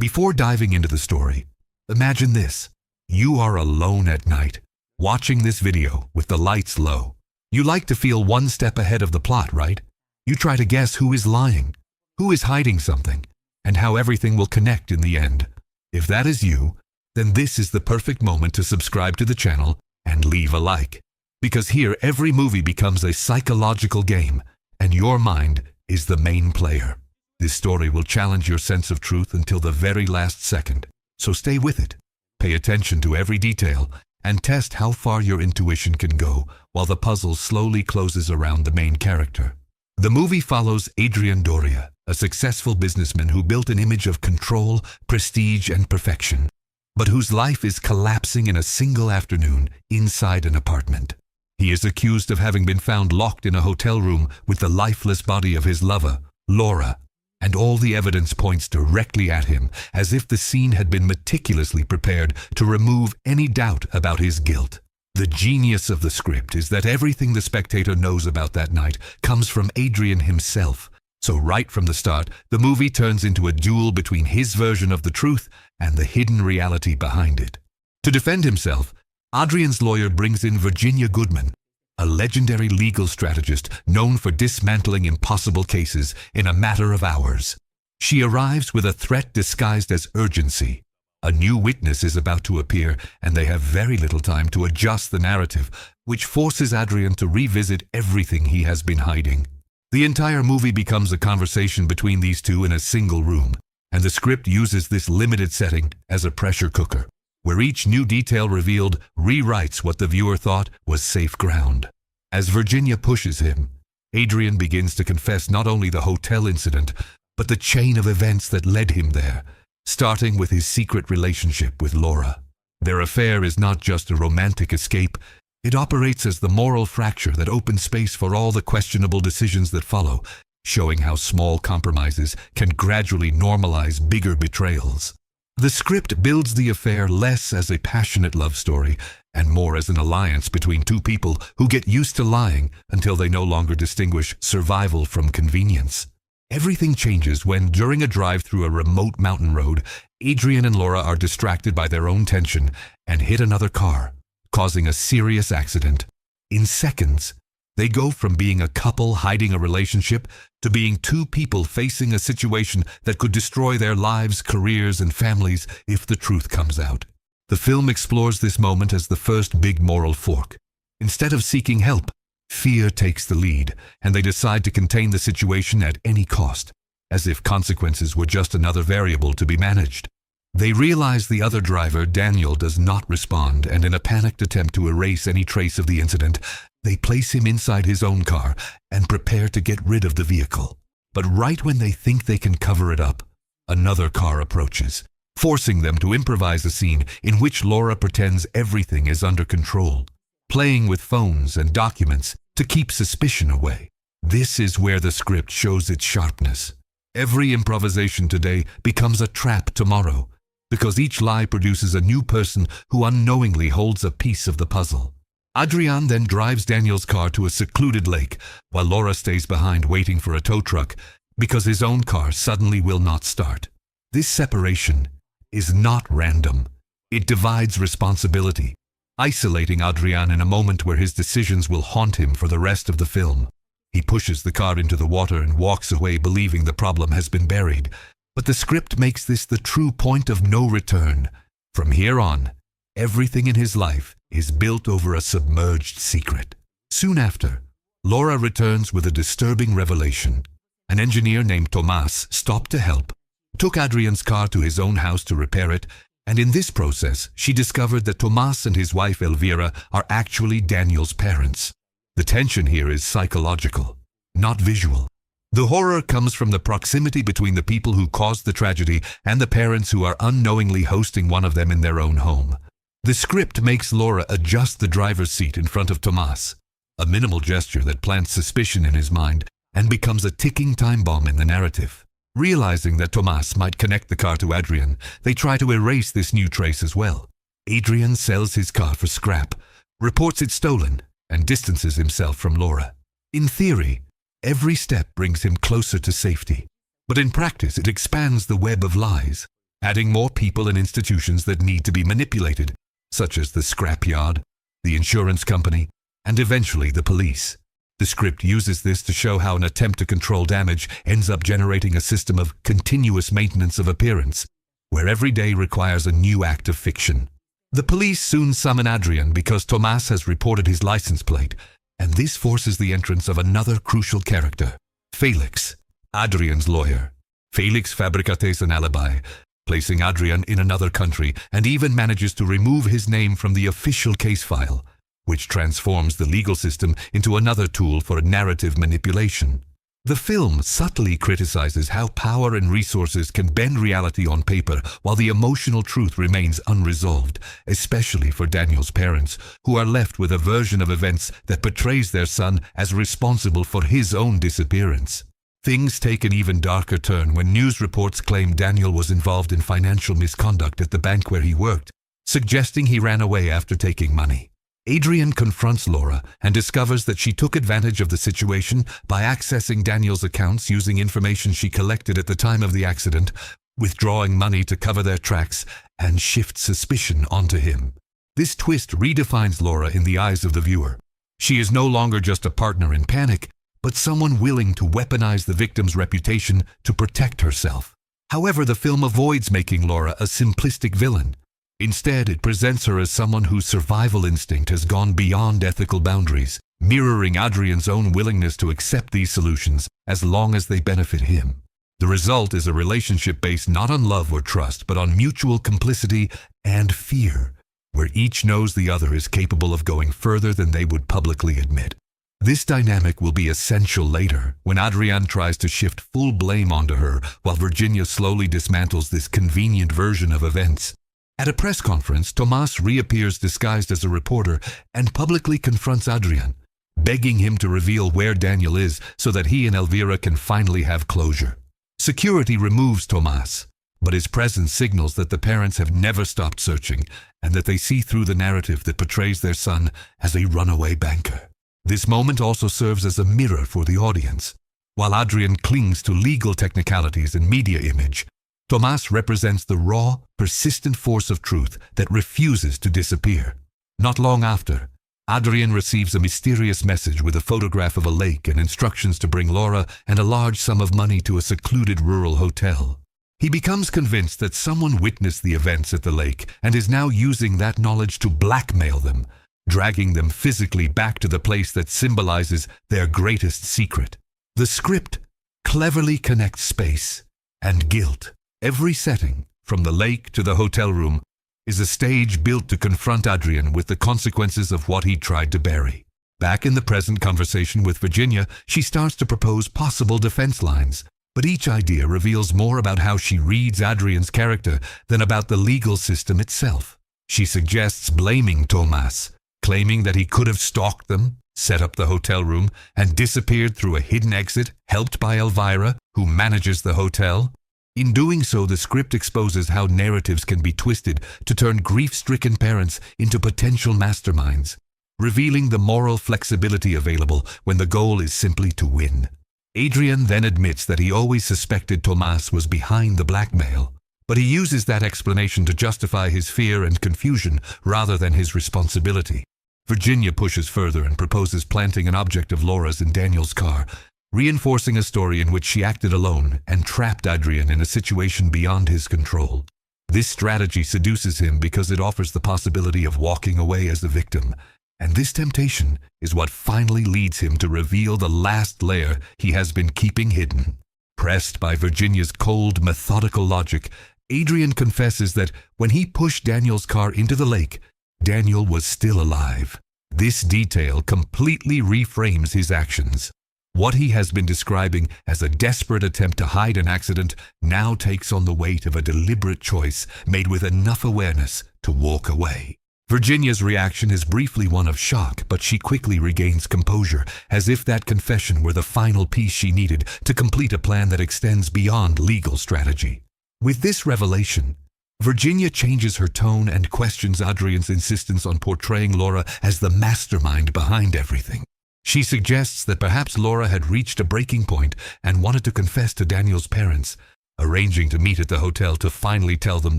Before diving into the story, imagine this. You are alone at night, watching this video with the lights low. You like to feel one step ahead of the plot, right? You try to guess who is lying, who is hiding something, and how everything will connect in the end. If that is you, then this is the perfect moment to subscribe to the channel and leave a like. Because here every movie becomes a psychological game, and your mind is the main player. This story will challenge your sense of truth until the very last second, so stay with it. Pay attention to every detail and test how far your intuition can go while the puzzle slowly closes around the main character. The movie follows Adrián Doria, a successful businessman who built an image of control, prestige, and perfection, but whose life is collapsing in a single afternoon inside an apartment. He is accused of having been found locked in a hotel room with the lifeless body of his lover, Laura, and all the evidence points directly at him, as if the scene had been meticulously prepared to remove any doubt about his guilt. The genius of the script is that everything the spectator knows about that night comes from Adrián himself. So right from the start, the movie turns into a duel between his version of the truth and the hidden reality behind it. To defend himself, Adrián's lawyer brings in Virginia Goodman, a legendary legal strategist known for dismantling impossible cases in a matter of hours. She arrives with a threat disguised as urgency. A new witness is about to appear, and they have very little time to adjust the narrative, which forces Adrián to revisit everything he has been hiding. The entire movie becomes a conversation between these two in a single room, and the script uses this limited setting as a pressure cooker, where each new detail revealed rewrites what the viewer thought was safe ground. As Virginia pushes him, Adrián begins to confess not only the hotel incident, but the chain of events that led him there, starting with his secret relationship with Laura. Their affair is not just a romantic escape, it operates as the moral fracture that opens space for all the questionable decisions that follow, showing how small compromises can gradually normalize bigger betrayals. The script builds the affair less as a passionate love story and more as an alliance between two people who get used to lying until they no longer distinguish survival from convenience. Everything changes when, during a drive through a remote mountain road, Adrián and Laura are distracted by their own tension and hit another car, causing a serious accident. In seconds, they go from being a couple hiding a relationship to being two people facing a situation that could destroy their lives, careers, and families if the truth comes out. The film explores this moment as the first big moral fork. Instead of seeking help, fear takes the lead, and they decide to contain the situation at any cost, as if consequences were just another variable to be managed. They realize the other driver, Daniel, does not respond, and in a panicked attempt to erase any trace of the incident, they place him inside his own car and prepare to get rid of the vehicle. But right when they think they can cover it up, another car approaches, forcing them to improvise a scene in which Laura pretends everything is under control, playing with phones and documents to keep suspicion away. This is where the script shows its sharpness. Every improvisation today becomes a trap tomorrow, because each lie produces a new person who unknowingly holds a piece of the puzzle. Adrián then drives Daniel's car to a secluded lake, while Laura stays behind waiting for a tow truck because his own car suddenly will not start. This separation is not random. It divides responsibility, isolating Adrián in a moment where his decisions will haunt him for the rest of the film. He pushes the car into the water and walks away believing the problem has been buried. But the script makes this the true point of no return. From here on, everything in his life is built over a submerged secret. Soon after, Laura returns with a disturbing revelation. An engineer named Tomás stopped to help, took Adrián's car to his own house to repair it, and in this process, she discovered that Tomás and his wife Elvira are actually Daniel's parents. The tension here is psychological, not visual. The horror comes from the proximity between the people who caused the tragedy and the parents who are unknowingly hosting one of them in their own home. The script makes Laura adjust the driver's seat in front of Tomás, a minimal gesture that plants suspicion in his mind and becomes a ticking time bomb in the narrative. Realizing that Tomás might connect the car to Adrián, they try to erase this new trace as well. Adrián sells his car for scrap, reports it stolen, and distances himself from Laura. In theory, every step brings him closer to safety, but in practice it expands the web of lies. adding more people and institutions that need to be manipulated, such as the scrapyard, the insurance company, and eventually the police. The script uses this to show how an attempt to control damage ends up generating a system of continuous maintenance of appearance, where every day requires a new act of fiction. The police soon summon Adrián because Tomás has reported his license plate, and this forces the entrance of another crucial character, Felix, Adrián's lawyer. Felix fabricates an alibi, placing Adrián in another country, and even manages to remove his name from the official case file, which transforms the legal system into another tool for narrative manipulation. The film subtly criticizes how power and resources can bend reality on paper while the emotional truth remains unresolved, especially for Daniel's parents, who are left with a version of events that portrays their son as responsible for his own disappearance. Things take an even darker turn when news reports claim Daniel was involved in financial misconduct at the bank where he worked, suggesting he ran away after taking money. Adrián confronts Laura and discovers that she took advantage of the situation by accessing Daniel's accounts using information she collected at the time of the accident, withdrawing money to cover their tracks, and shift suspicion onto him. This twist redefines Laura in the eyes of the viewer. She is no longer just a partner in panic, but someone willing to weaponize the victim's reputation to protect herself. However, the film avoids making Laura a simplistic villain. Instead, it presents her as someone whose survival instinct has gone beyond ethical boundaries, mirroring Adrián's own willingness to accept these solutions as long as they benefit him. The result is a relationship based not on love or trust, but on mutual complicity and fear, where each knows the other is capable of going further than they would publicly admit. This dynamic will be essential later, when Adrián tries to shift full blame onto her, while Virginia slowly dismantles this convenient version of events. At a press conference, Tomás reappears disguised as a reporter and publicly confronts Adrián, begging him to reveal where Daniel is so that he and Elvira can finally have closure. Security removes Tomás, but his presence signals that the parents have never stopped searching and that they see through the narrative that portrays their son as a runaway banker. This moment also serves as a mirror for the audience. While Adrián clings to legal technicalities and media image, Tomás represents the raw, persistent force of truth that refuses to disappear. Not long after, Adrián receives a mysterious message with a photograph of a lake and instructions to bring Laura and a large sum of money to a secluded rural hotel. He becomes convinced that someone witnessed the events at the lake and is now using that knowledge to blackmail them, dragging them physically back to the place that symbolizes their greatest secret. The script cleverly connects space and guilt. Every setting, from the lake to the hotel room, is a stage built to confront Adrián with the consequences of what he tried to bury. Back in the present conversation with Virginia, she starts to propose possible defense lines, but each idea reveals more about how she reads Adrián's character than about the legal system itself. She suggests blaming Tomás, claiming that he could have stalked them, set up the hotel room, and disappeared through a hidden exit, helped by Elvira, who manages the hotel. In doing so, the script exposes how narratives can be twisted to turn grief-stricken parents into potential masterminds, revealing the moral flexibility available when the goal is simply to win. Adrián then admits that he always suspected Tomás was behind the blackmail, but he uses that explanation to justify his fear and confusion rather than his responsibility. Virginia pushes further and proposes planting an object of Laura's in Daniel's car, reinforcing a story in which she acted alone and trapped Adrián in a situation beyond his control. This strategy seduces him because it offers the possibility of walking away as the victim, and this temptation is what finally leads him to reveal the last layer he has been keeping hidden. Pressed by Virginia's cold, methodical logic, Adrián confesses that when he pushed Daniel's car into the lake, Daniel was still alive. This detail completely reframes his actions. What he has been describing as a desperate attempt to hide an accident now takes on the weight of a deliberate choice made with enough awareness to walk away. Virginia's reaction is briefly one of shock, but she quickly regains composure, as if that confession were the final piece she needed to complete a plan that extends beyond legal strategy. With this revelation, Virginia changes her tone and questions Adrián's insistence on portraying Laura as the mastermind behind everything. She suggests that perhaps Laura had reached a breaking point and wanted to confess to Daniel's parents, arranging to meet at the hotel to finally tell them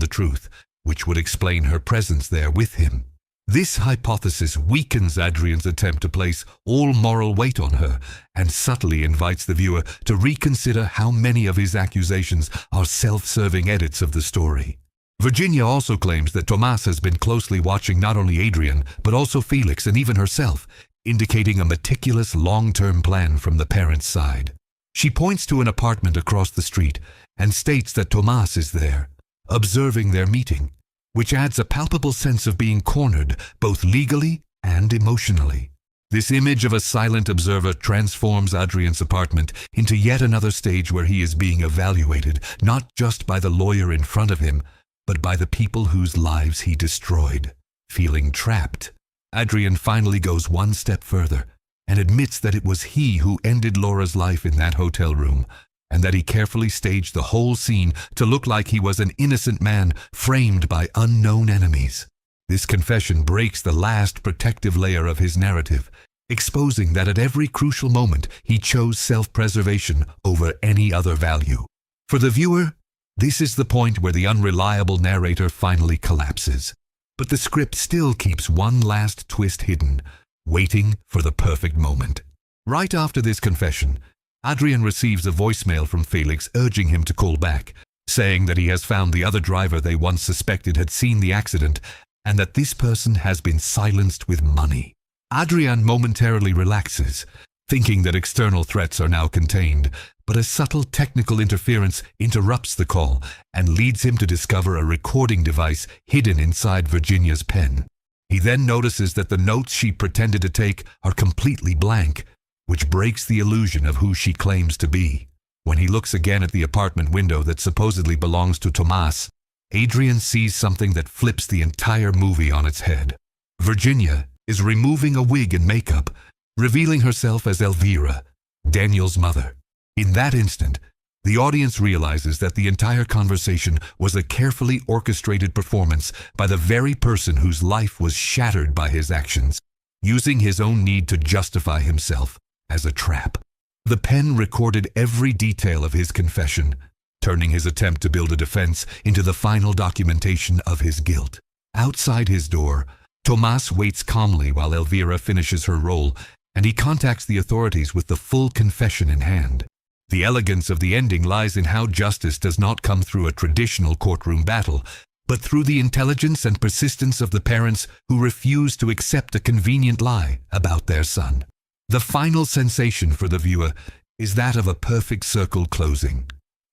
the truth, which would explain her presence there with him. This hypothesis weakens Adrian's attempt to place all moral weight on her and subtly invites the viewer to reconsider how many of his accusations are self-serving edits of the story. Virginia also claims that Tomas has been closely watching not only Adrian, but also Felix and even herself, indicating a meticulous long-term plan from the parents' side. She points to an apartment across the street and states that Tomas is there, observing their meeting, which adds a palpable sense of being cornered both legally and emotionally. This image of a silent observer transforms Adrian's apartment into yet another stage where he is being evaluated, not just by the lawyer in front of him, but by the people whose lives he destroyed. Feeling trapped, Adrian finally goes one step further and admits that it was he who ended Laura's life in that hotel room, and that he carefully staged the whole scene to look like he was an innocent man framed by unknown enemies. This confession breaks the last protective layer of his narrative, exposing that at every crucial moment he chose self-preservation over any other value. For the viewer, this is the point where the unreliable narrator finally collapses. But the script still keeps one last twist hidden, waiting for the perfect moment. Right after this confession, Adrian receives a voicemail from Felix urging him to call back, saying that he has found the other driver they once suspected had seen the accident and that this person has been silenced with money. Adrian momentarily relaxes, thinking that external threats are now contained, but a subtle technical interference interrupts the call and leads him to discover a recording device hidden inside Virginia's pen. He then notices that the notes she pretended to take are completely blank, which breaks the illusion of who she claims to be. When he looks again at the apartment window that supposedly belongs to Tomas, Adrian sees something that flips the entire movie on its head. Virginia is removing a wig and makeup, revealing herself as Elvira, Daniel's mother. In that instant, the audience realizes that the entire conversation was a carefully orchestrated performance by the very person whose life was shattered by his actions, using his own need to justify himself as a trap. The pen recorded every detail of his confession, turning his attempt to build a defense into the final documentation of his guilt. Outside his door, Tomas waits calmly while Elvira finishes her role, and he contacts the authorities with the full confession in hand. The elegance of the ending lies in how justice does not come through a traditional courtroom battle, but through the intelligence and persistence of the parents who refuse to accept a convenient lie about their son. The final sensation for the viewer is that of a perfect circle closing.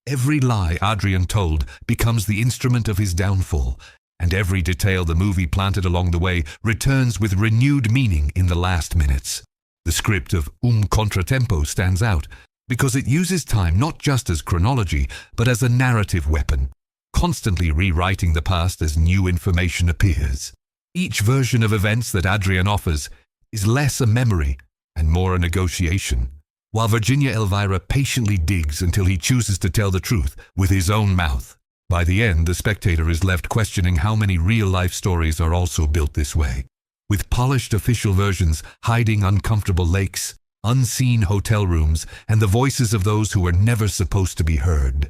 Every lie Adrian told becomes the instrument of his downfall, and every detail the movie planted along the way returns with renewed meaning in the last minutes. The script of Contratempo stands out because it uses time not just as chronology, but as a narrative weapon, constantly rewriting the past as new information appears. Each version of events that Adrian offers is less a memory and more a negotiation, while Virginia Elvira patiently digs until he chooses to tell the truth with his own mouth. By the end, the spectator is left questioning how many real-life stories are also built this way, with polished official versions hiding uncomfortable lakes, unseen hotel rooms, and the voices of those who were never supposed to be heard.